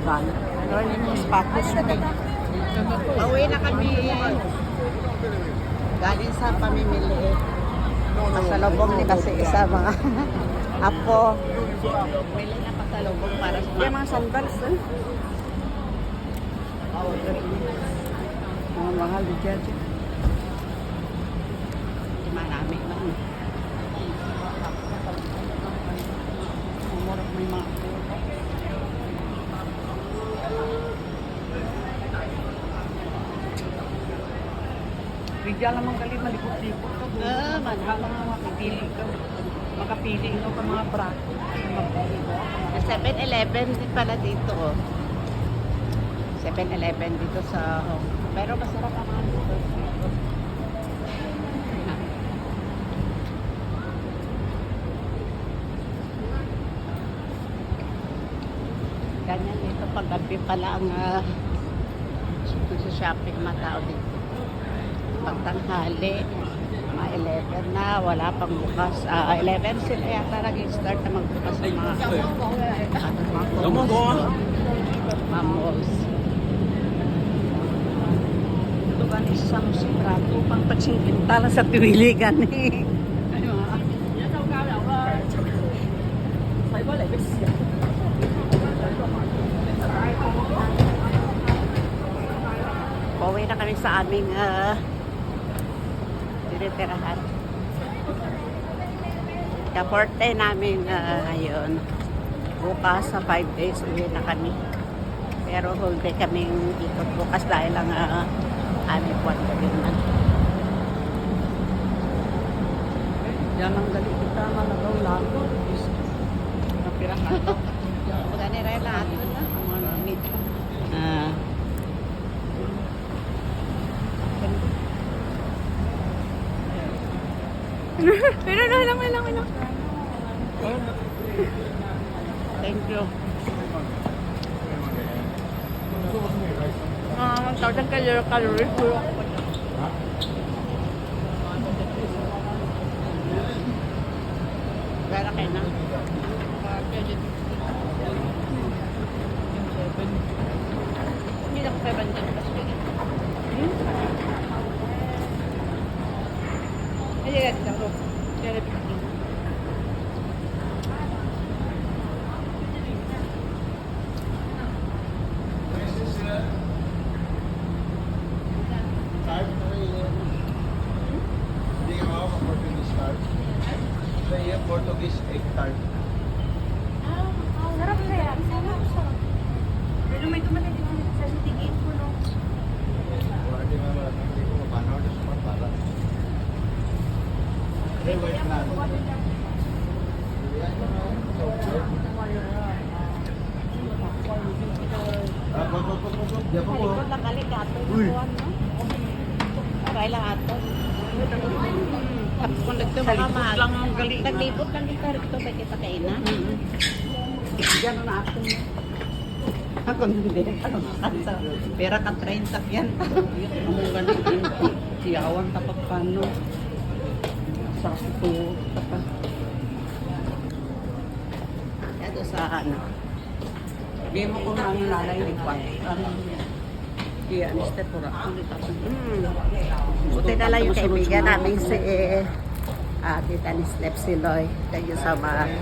Van. Pero yun yung sapatos ko. Pauwi na kami. Galing sa pamimili. Pasalubong ni kasi isa mga apo. Bili na pasalubong para sa mga sandals. Mga mahal dyan. Marami lang. May mga bigyan naman gali malikot-likot ka. Manha mga makapili ka. Makapili ka pa mga brato. 7-Eleven din pala dito. Oh. 7-Eleven dito sa Hong. Pero masarap ang mga dito. Ganyan dito paggabi pala ang sa shopping mga tao dito. Pagtanghali, mga 11 na, wala pang bukas. 11 sila yata nag-start na magbukas ng mga malls. Ito ba ni isang siprato pang pagsingpintala sa tuwiligan eh. Pauwi na kami sa aming tinitirahan. Kaporte namin ngayon. Bukas sa 5 days uwi na kami. Pero whole day kaming ikot bukas dahil ang aming buwan gabi naman. Yan ang galit kita malagaw lago. Napirahan to. Pagani rin lahat na. Mga namit. Pero lang. Thank you. Thousand calories. Pera kayo na. Hindi lang 700 plus yun. Hindi lang ito. Kaya 15. Portuguese egg tart. Sarap na yan. Sarap. Pero may tumatay dito sa sitigin ko, no? Hindi ko paano na sumar para. Wait na. Malikot lang kali kato. Aray lang ato. Tapos kung nagtumamahal, naglibot lang dito rito ba kita kain na? Diyan na ato. Ako hindi. Ano makansa? Pera ka 30 yan. Ang ganun. Siyawan kapag paano. Sa ito. Ito sa ano. Hindi mo kung ano lalay likwan. Iya, niste pura. Buti na lang yung kaibigan namin si Tita Nislep Siloy. Thank you so much.